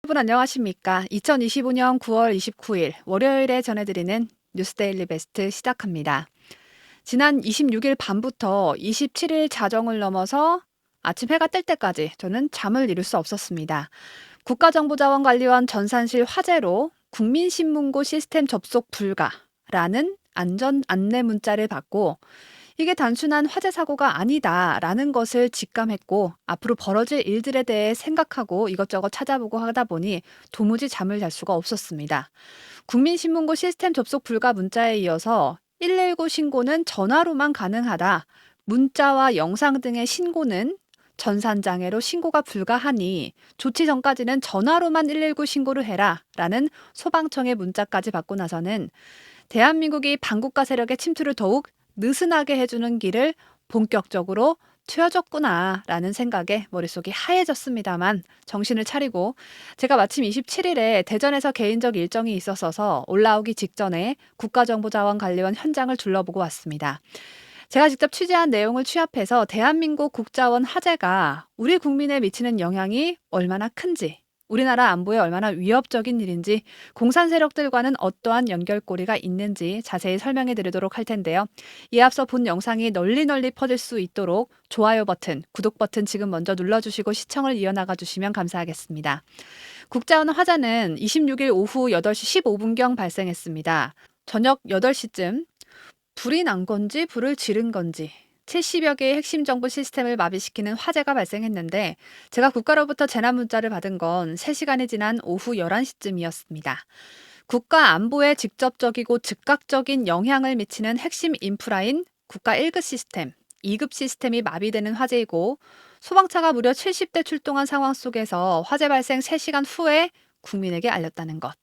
여러분 안녕하십니까? 2025년 9월 29일 월요일에 전해드리는 뉴스데일리 베스트 시작합니다. 지난 26일 밤부터 27일 자정을 넘어서 아침 해가 뜰 때까지 저는 잠을 이룰 수 없었습니다. 국가정보자원관리원 전산실 화재로 국민신문고 시스템 접속 불가라는 안전 안내 문자를 받고 이게 단순한 화재 사고가 아니다라는 것을 직감했고 앞으로 벌어질 일들에 대해 생각하고 이것저것 찾아보고 하다 보니 도무지 잠을 잘 수가 없었습니다. 국민신문고 시스템 접속 불가 문자에 이어서 119 신고는 전화로만 가능하다. 문자와 영상 등의 신고는 전산장애로 신고가 불가하니 조치 전까지는 전화로만 119 신고를 해라 라는 소방청의 문자까지 받고 나서는 대한민국이 반국가 세력의 침투를 더욱 느슨하게 해주는 길을 본격적으로 트여졌구나라는 생각에 머릿속이 하얘졌습니다만 정신을 차리고 제가 마침 27일에 대전에서 개인적 일정이 있었어서 올라오기 직전에 국가정보자원관리원 현장을 둘러보고 왔습니다. 제가 직접 취재한 내용을 취합해서 대한민국 국자원 화재가 우리 국민에 미치는 영향이 얼마나 큰지, 우리나라 안보에 얼마나 위협적인 일인지, 공산 세력들과는 어떠한 연결고리가 있는지 자세히 설명해 드리도록 할 텐데요. 이에 앞서 본 영상이 널리 퍼질 수 있도록 좋아요 버튼, 구독 버튼 지금 먼저 눌러주시고 시청을 이어나가 주시면 감사하겠습니다. 국자원 화재는 26일 오후 8시 15분경 발생했습니다. 저녁 8시쯤 불이 난 건지 불을 지른 건지 70여 개의 핵심 정보 시스템을 마비시키는 화재가 발생했는데 제가 국가로부터 재난 문자를 받은 건 3시간이 지난 오후 11시쯤이었습니다. 국가 안보에 직접적이고 즉각적인 영향을 미치는 핵심 인프라인 국가 1급 시스템, 2급 시스템이 마비되는 화재이고 소방차가 무려 70대 출동한 상황 속에서 화재 발생 3시간 후에 국민에게 알렸다는 것.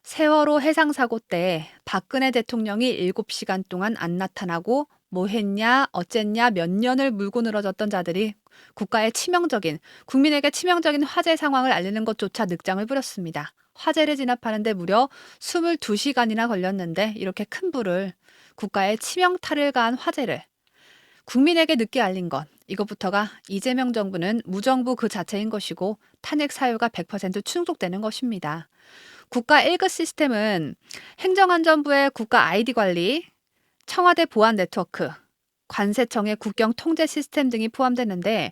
세월호 해상사고 때 박근혜 대통령이 7시간 동안 안 나타나고 뭐 했냐, 어쨌냐, 몇 년을 물고 늘어졌던 자들이 국가의 치명적인, 국민에게 치명적인 화재 상황을 알리는 것조차 늑장을 부렸습니다. 화재를 진압하는데 무려 22시간이나 걸렸는데 이렇게 큰 불을, 국가의 치명타를 가한 화재를 국민에게 늦게 알린 것, 이것부터가 이재명 정부는 무정부 그 자체인 것이고 탄핵 사유가 100% 충족되는 것입니다. 국가 1급 시스템은 행정안전부의 국가 아이디 관리, 청와대 보안 네트워크, 관세청의 국경 통제 시스템 등이 포함되는데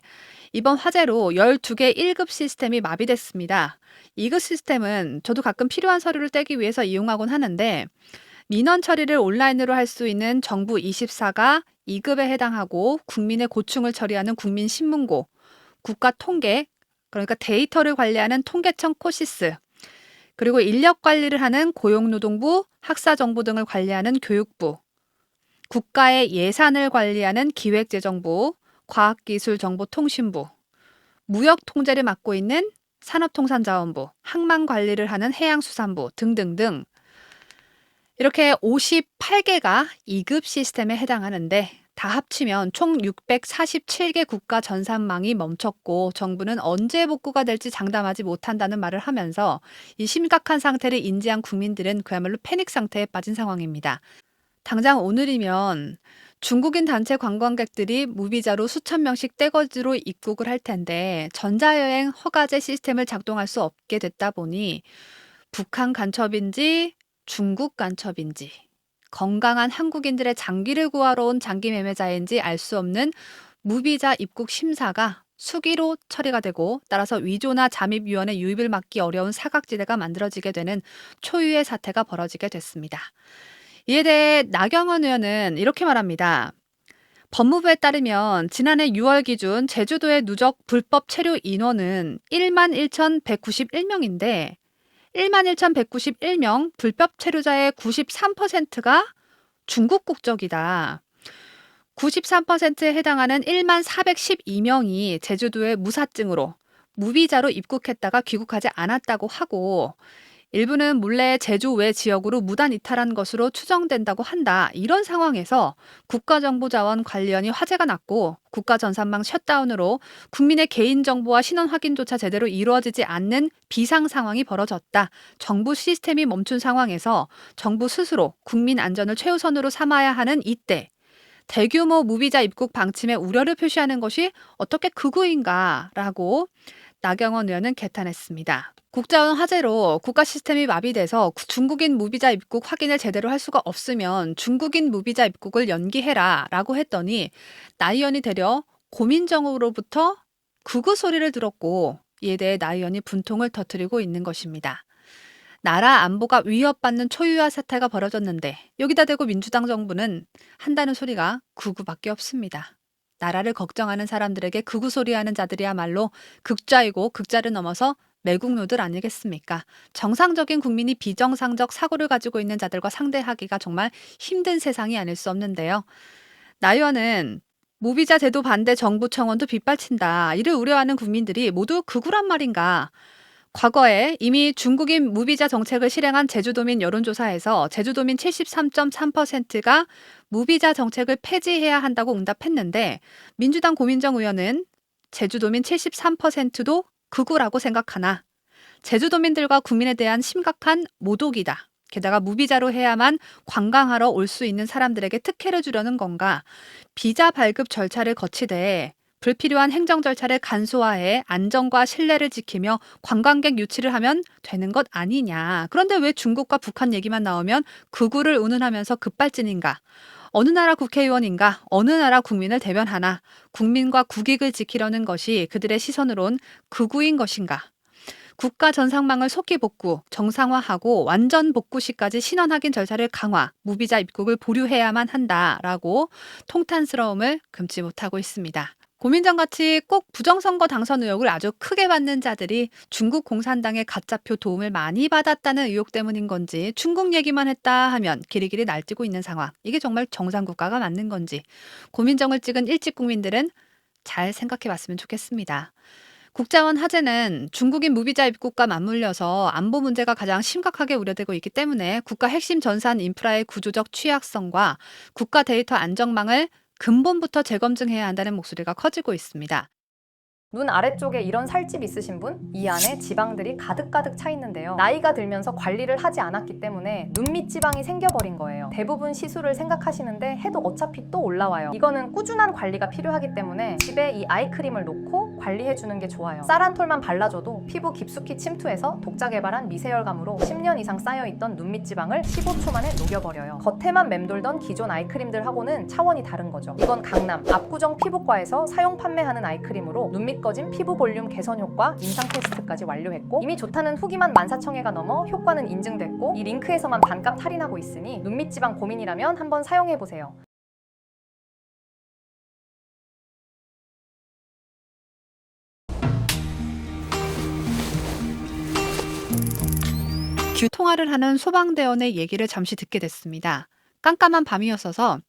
이번 화재로 12개 1급 시스템이 마비됐습니다. 2급 시스템은 저도 가끔 필요한 서류를 떼기 위해서 이용하곤 하는데 민원 처리를 온라인으로 할 수 있는 정부 24가 2급에 해당하고 국민의 고충을 처리하는 국민신문고, 국가통계, 그러니까 데이터를 관리하는 통계청 코시스, 그리고 인력 관리를 하는 고용노동부, 학사정보 등을 관리하는 교육부, 국가의 예산을 관리하는 기획재정부, 과학기술정보통신부, 무역통제를 맡고 있는 산업통상자원부, 항만관리를 하는 해양수산부 등등등 이렇게 58개가 2급 시스템에 해당하는데 다 합치면 총 647개 국가 전산망이 멈췄고 정부는 언제 복구가 될지 장담하지 못한다는 말을 하면서 이 심각한 상태를 인지한 국민들은 그야말로 패닉 상태에 빠진 상황입니다. 당장 오늘이면 중국인 단체 관광객들이 무비자로 수천 명씩 떼거지로 입국을 할 텐데 전자여행 허가제 시스템을 작동할 수 없게 됐다 보니 북한 간첩인지 중국 간첩인지 건강한 한국인들의 장기를 구하러 온 장기 매매자인지 알 수 없는 무비자 입국 심사가 수기로 처리가 되고 따라서 위조나 잠입위원의 유입을 막기 어려운 사각지대가 만들어지게 되는 초유의 사태가 벌어지게 됐습니다. 이에 대해 나경원 의원은 이렇게 말합니다. 법무부에 따르면 지난해 6월 기준 제주도의 누적 불법 체류 인원은 1만 1,191명인데 1만 1,191명 불법 체류자의 93%가 중국 국적이다. 93%에 해당하는 1만 412명이 제주도에 무사증으로 무비자로 입국했다가 귀국하지 않았다고 하고 일부는 몰래 제주 외 지역으로 무단 이탈한 것으로 추정된다고 한다. 이런 상황에서 국가정보자원관리원이 화재가 났고 국가전산망 셧다운으로 국민의 개인정보와 신원 확인조차 제대로 이루어지지 않는 비상 상황이 벌어졌다. 정부 시스템이 멈춘 상황에서 정부 스스로 국민 안전을 최우선으로 삼아야 하는 이때 대규모 무비자 입국 방침에 우려를 표시하는 것이 어떻게 극우인가라고 나경원 의원은 개탄했습니다. 국자원 화재로 국가 시스템이 마비돼서 중국인 무비자 입국 확인을 제대로 할 수가 없으면 중국인 무비자 입국을 연기해라 라고 했더니 나 의원이 되려 고민정으로부터 극우 소리를 들었고 이에 대해 나 의원이 분통을 터뜨리고 있는 것입니다. 나라 안보가 위협받는 초유화 사태가 벌어졌는데 여기다 대고 민주당 정부는 한다는 소리가 극우밖에 없습니다. 나라를 걱정하는 사람들에게 극우 소리하는 자들이야말로 극좌이고 극좌를 넘어서 매국노들 아니겠습니까? 정상적인 국민이 비정상적 사고를 가지고 있는 자들과 상대하기가 정말 힘든 세상이 아닐 수 없는데요. 나 의원은 무비자 제도 반대 정부 청원도 빗발친다. 이를 우려하는 국민들이 모두 극우란 말인가? 과거에 이미 중국인 무비자 정책을 실행한 제주도민 여론조사에서 제주도민 73.3%가 무비자 정책을 폐지해야 한다고 응답했는데 민주당 고민정 의원은 제주도민 73%도 극우라고 생각하나 제주도민들과 국민에 대한 심각한 모독이다. 게다가 무비자로 해야만 관광하러 올 수 있는 사람들에게 특혜를 주려는 건가? 비자 발급 절차를 거치되 불필요한 행정 절차를 간소화해 안전과 신뢰를 지키며 관광객 유치를 하면 되는 것 아니냐. 그런데 왜 중국과 북한 얘기만 나오면 극우를 운운하면서 급발진인가? 어느 나라 국회의원인가? 어느 나라 국민을 대변하나? 국민과 국익을 지키려는 것이 그들의 시선으론 극우인 것인가? 국가 전상망을 속기 복구, 정상화하고 완전 복구 시까지 신원 확인 절차를 강화, 무비자 입국을 보류해야만 한다라고 통탄스러움을 금치 못하고 있습니다. 고민정같이 꼭 부정선거 당선 의혹을 아주 크게 받는 자들이 중국 공산당의 가짜표 도움을 많이 받았다는 의혹 때문인 건지 중국 얘기만 했다 하면 길이길이 날뛰고 있는 상황. 이게 정말 정상국가가 맞는 건지 고민정을 찍은 일찍 국민들은 잘 생각해 봤으면 좋겠습니다. 국자원 화재는 중국인 무비자 입국과 맞물려서 안보 문제가 가장 심각하게 우려되고 있기 때문에 국가 핵심 전산 인프라의 구조적 취약성과 국가 데이터 안정망을 근본부터 재검증해야 한다는 목소리가 커지고 있습니다. 눈 아래쪽에 이런 살집 있으신 분? 이 안에 지방들이 가득가득 차 있는데요. 나이가 들면서 관리를 하지 않았기 때문에 눈 밑 지방이 생겨버린 거예요. 대부분 시술을 생각하시는데 해도 어차피 또 올라와요. 이거는 꾸준한 관리가 필요하기 때문에 집에 이 아이크림을 놓고 관리해주는 게 좋아요. 쌀 한 톨만 발라줘도 피부 깊숙이 침투해서 독자 개발한 미세혈감으로 10년 이상 쌓여있던 눈 밑 지방을 15초 만에 녹여버려요. 겉에만 맴돌던 기존 아이크림들하고는 차원이 다른 거죠. 이건 강남 압구정 피부과에서 사용 판매하는 아이크림으로 눈 밑 꺼진 피부 볼륨 개선 효과 임상 테스트까지 완료했고 이미 좋다는 후기만 14,000회가 넘어 효과는 인증됐고 이 링크에서만 반값 할인하고 있으니 눈밑 지방 고민이라면 한번 사용해보세요. 통화를 하는 소방대원의 얘기를 잠시 듣게 됐습니다. 깜깜한 밤이었어서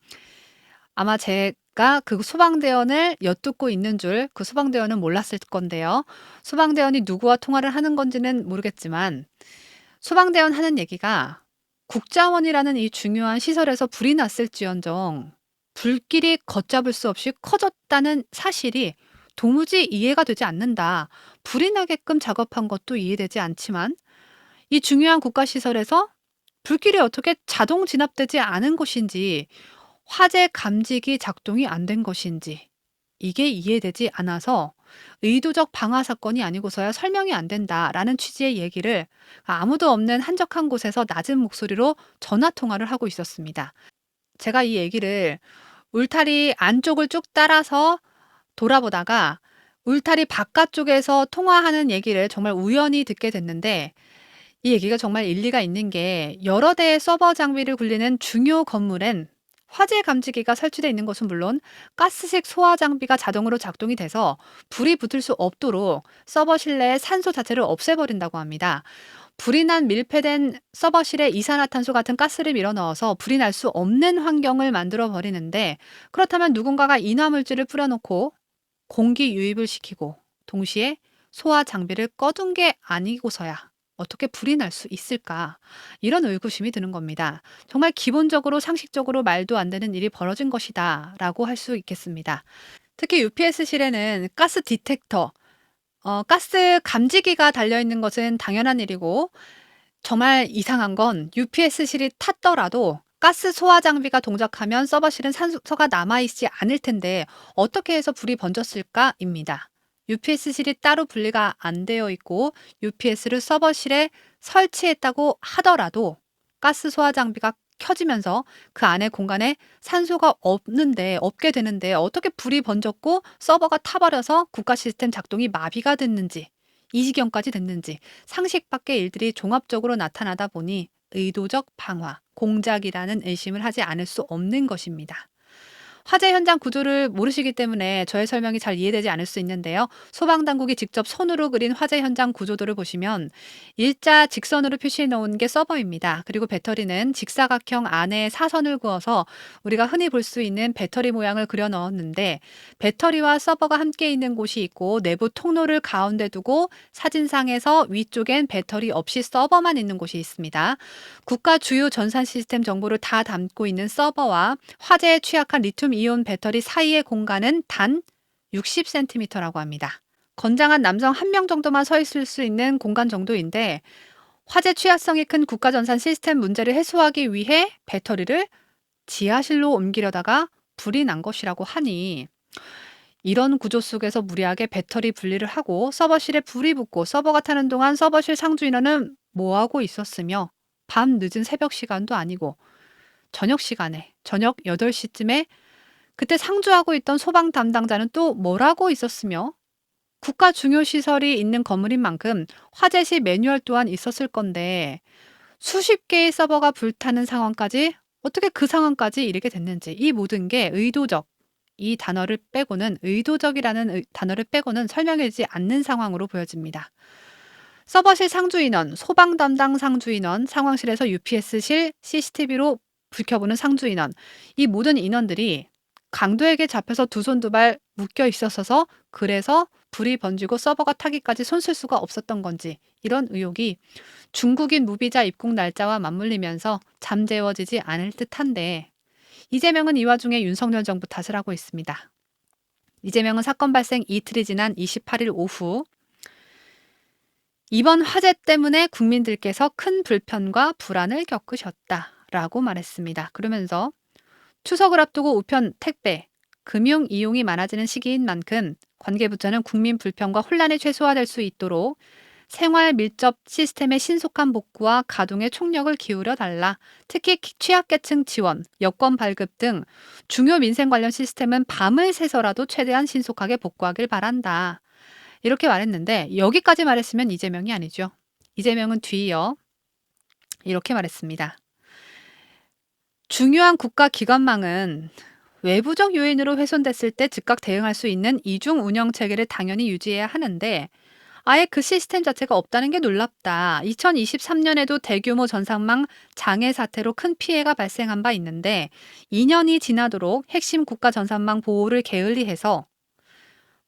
아마 제가 그 소방대원을 엿듣고 있는 줄 그 소방대원은 몰랐을 건데요. 소방대원이 누구와 통화를 하는 건지는 모르겠지만 소방대원 하는 얘기가 국자원이라는 이 중요한 시설에서 불이 났을지언정 불길이 걷잡을 수 없이 커졌다는 사실이 도무지 이해가 되지 않는다. 불이 나게끔 작업한 것도 이해되지 않지만 이 중요한 국가시설에서 불길이 어떻게 자동 진압되지 않은 것인지 화재 감지기 작동이 안 된 것인지 이게 이해되지 않아서 의도적 방화 사건이 아니고서야 설명이 안 된다라는 취지의 얘기를 아무도 없는 한적한 곳에서 낮은 목소리로 전화 통화를 하고 있었습니다. 제가 이 얘기를 울타리 안쪽을 쭉 따라서 돌아보다가 울타리 바깥쪽에서 통화하는 얘기를 정말 우연히 듣게 됐는데 이 얘기가 정말 일리가 있는 게 여러 대의 서버 장비를 굴리는 중요 건물엔 화재 감지기가 설치되어 있는 것은 물론 가스식 소화 장비가 자동으로 작동이 돼서 불이 붙을 수 없도록 서버 실내의 산소 자체를 없애버린다고 합니다. 불이 난 밀폐된 서버실에 이산화탄소 같은 가스를 밀어넣어서 불이 날 수 없는 환경을 만들어 버리는데 그렇다면 누군가가 인화물질을 뿌려놓고 공기 유입을 시키고 동시에 소화 장비를 꺼둔 게 아니고서야 어떻게 불이 날 수 있을까? 이런 의구심이 드는 겁니다. 정말 기본적으로 상식적으로 말도 안 되는 일이 벌어진 것이다 라고 할 수 있겠습니다. 특히 UPS실에는 가스 디텍터, 가스 감지기가 달려있는 것은 당연한 일이고 정말 이상한 건 UPS실이 탔더라도 가스 소화 장비가 동작하면 서버실은 산소가 남아있지 않을 텐데 어떻게 해서 불이 번졌을까입니다. UPS실이 따로 분리가 안 되어 있고 UPS를 서버실에 설치했다고 하더라도 가스 소화 장비가 켜지면서 그 안에 공간에 산소가 없게 되는데 어떻게 불이 번졌고 서버가 타버려서 국가 시스템 작동이 마비가 됐는지 이 지경까지 됐는지 상식 밖의 일들이 종합적으로 나타나다 보니 의도적 방화, 공작이라는 의심을 하지 않을 수 없는 것입니다. 화재 현장 구조를 모르시기 때문에 저의 설명이 잘 이해되지 않을 수 있는데요. 소방당국이 직접 손으로 그린 화재 현장 구조도를 보시면 일자 직선으로 표시해 놓은 게 서버입니다. 그리고 배터리는 직사각형 안에 사선을 그어서 우리가 흔히 볼 수 있는 배터리 모양을 그려 넣었는데 배터리와 서버가 함께 있는 곳이 있고 내부 통로를 가운데 두고 사진상에서 위쪽엔 배터리 없이 서버만 있는 곳이 있습니다. 국가 주요 전산 시스템 정보를 다 담고 있는 서버와 화재에 취약한 리튬 이온 배터리 사이의 공간은 단 60cm라고 합니다. 건장한 남성 한 명 정도만 서 있을 수 있는 공간 정도인데 화재 취약성이 큰 국가 전산 시스템 문제를 해소하기 위해 배터리를 지하실로 옮기려다가 불이 난 것이라고 하니 이런 구조 속에서 무리하게 배터리 분리를 하고 서버실에 불이 붙고 서버가 타는 동안 서버실 상주 인원은 뭐하고 있었으며 밤 늦은 새벽 시간도 아니고 저녁 시간에 저녁 8시쯤에 그때 상주하고 있던 소방 담당자는 또 뭐라고 있었으며 국가 중요 시설이 있는 건물인 만큼 화재 시 매뉴얼 또한 있었을 건데 수십 개의 서버가 불타는 상황까지 어떻게 그 상황까지 이르게 됐는지 이 모든 게 의도적 이 단어를 빼고는 의도적이라는 단어를 빼고는 설명되지 않는 상황으로 보여집니다. 서버실 상주 인원, 소방 담당 상주 인원, 상황실에서 UPS실 CCTV로 불 켜보는 상주 인원 이 모든 인원들이 강도에게 잡혀서 두 손 두 발 묶여 있었어서 그래서 불이 번지고 서버가 타기까지 손쓸 수가 없었던 건지 이런 의혹이 중국인 무비자 입국 날짜와 맞물리면서 잠재워지지 않을 듯한데 이재명은 이 와중에 윤석열 정부 탓을 하고 있습니다. 이재명은 사건 발생 이틀이 지난 28일 오후 이번 화재 때문에 국민들께서 큰 불편과 불안을 겪으셨다라고 말했습니다. 그러면서 추석을 앞두고 우편 택배, 금융 이용이 많아지는 시기인 만큼 관계부처는 국민 불편과 혼란이 최소화될 수 있도록 생활 밀접 시스템의 신속한 복구와 가동에 총력을 기울여 달라. 특히 취약계층 지원, 여권 발급 등 중요 민생 관련 시스템은 밤을 새서라도 최대한 신속하게 복구하길 바란다. 이렇게 말했는데 여기까지 말했으면 이재명이 아니죠. 이재명은 뒤이어 이렇게 말했습니다. 중요한 국가 기관망은 외부적 요인으로 훼손됐을 때 즉각 대응할 수 있는 이중 운영 체계를 당연히 유지해야 하는데 아예 그 시스템 자체가 없다는 게 놀랍다. 2023년에도 대규모 전산망 장애 사태로 큰 피해가 발생한 바 있는데 2년이 지나도록 핵심 국가 전산망 보호를 게을리해서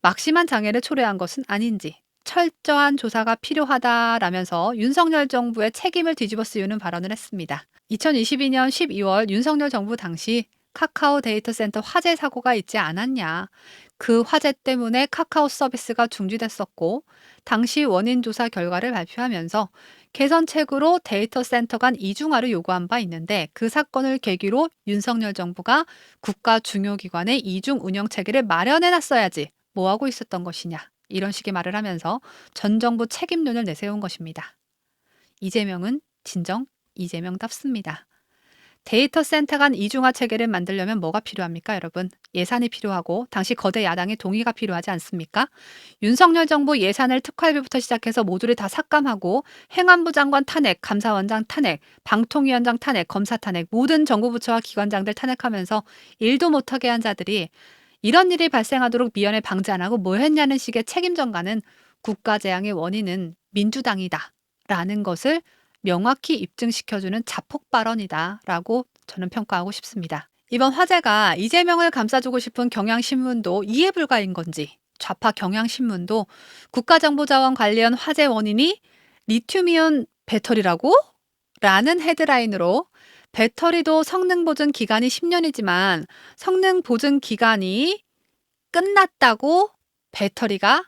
막심한 장애를 초래한 것은 아닌지 철저한 조사가 필요하다라면서 윤석열 정부의 책임을 뒤집어 쓰우는 발언을 했습니다. 2022년 12월 윤석열 정부 당시 카카오 데이터 센터 화재 사고가 있지 않았냐. 그 화재 때문에 카카오 서비스가 중지됐었고 당시 원인 조사 결과를 발표하면서 개선책으로 데이터 센터 간 이중화를 요구한 바 있는데 그 사건을 계기로 윤석열 정부가 국가 중요기관의 이중 운영 체계를 마련해 놨어야지 뭐하고 있었던 것이냐. 이런 식의 말을 하면서 전 정부 책임론을 내세운 것입니다. 이재명은 진정 이재명답습니다. 데이터 센터 간 이중화 체계를 만들려면 뭐가 필요합니까, 여러분? 예산이 필요하고 당시 거대 야당의 동의가 필요하지 않습니까? 윤석열 정부 예산을 특활비부터 시작해서 모두를 다 삭감하고 행안부 장관 탄핵, 감사원장 탄핵, 방통위원장 탄핵, 검사 탄핵, 모든 정부 부처와 기관장들 탄핵하면서 일도 못하게 한 자들이 이런 일이 발생하도록 미연에 방지 안 하고 뭐 했냐는 식의 책임 전가는 국가재앙의 원인은 민주당이다 라는 것을 명확히 입증시켜주는 자폭 발언이다라고 저는 평가하고 싶습니다. 이번 화재가 이재명을 감싸주고 싶은 경향신문도 이해 불가인 건지 좌파 경향신문도 국가정보자원관리원 화재 원인이 리튬이온 배터리라고? 라는 헤드라인으로 배터리도 성능 보증 기간이 10년이지만 성능 보증 기간이 끝났다고 배터리가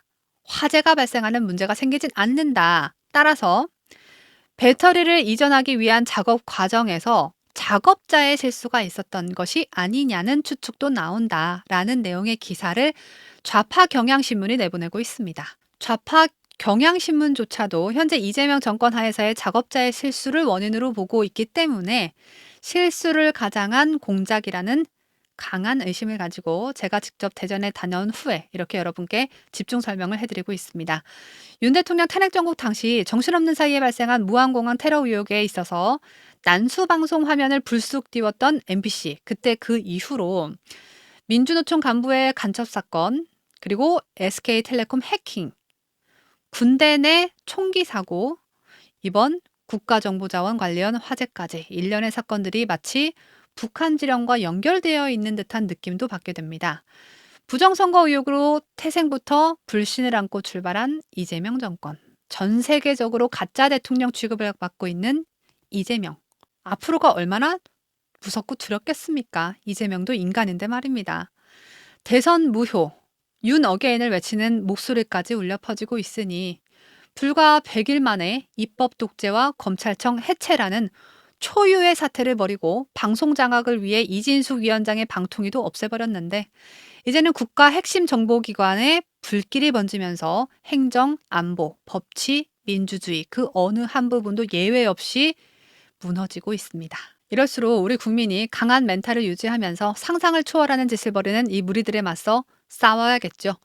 화재가 발생하는 문제가 생기진 않는다. 따라서 배터리를 이전하기 위한 작업 과정에서 작업자의 실수가 있었던 것이 아니냐는 추측도 나온다라는 내용의 기사를 좌파 경향신문이 내보내고 있습니다. 좌파 경향신문조차도 현재 이재명 정권 하에서의 작업자의 실수를 원인으로 보고 있기 때문에 실수를 가장한 공작이라는 강한 의심을 가지고 제가 직접 대전에 다녀온 후에 이렇게 여러분께 집중 설명을 해드리고 있습니다. 윤 대통령 탄핵 정국 당시 정신없는 사이에 발생한 무안공항 테러 의혹에 있어서 난수방송 화면을 불쑥 띄웠던 MBC, 그때 그 이후로 민주노총 간부의 간첩 사건, 그리고 SK텔레콤 해킹, 군대 내 총기 사고, 이번 국가정보자원 관련 화재까지 일련의 사건들이 마치 북한 지령과 연결되어 있는 듯한 느낌도 받게 됩니다. 부정선거 의혹으로 태생부터 불신을 안고 출발한 이재명 정권. 전 세계적으로 가짜 대통령 취급을 받고 있는 이재명. 앞으로가 얼마나 무섭고 두렵겠습니까? 이재명도 인간인데 말입니다. 대선 무효, 윤 어게인을 외치는 목소리까지 울려 퍼지고 있으니 불과 100일 만에 입법 독재와 검찰청 해체라는 초유의 사태를 벌이고 방송 장악을 위해 이진숙 위원장의 방통위도 없애버렸는데 이제는 국가 핵심 정보기관에 불길이 번지면서 행정, 안보, 법치, 민주주의 그 어느 한 부분도 예외 없이 무너지고 있습니다. 이럴수록 우리 국민이 강한 멘탈을 유지하면서 상상을 초월하는 짓을 벌이는 이 무리들에 맞서 싸워야겠죠.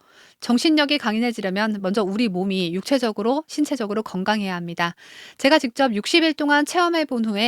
정신력이 강인해지려면 먼저 우리 몸이 육체적으로, 신체적으로 건강해야 합니다. 제가 직접 60일 동안 체험해 본 후에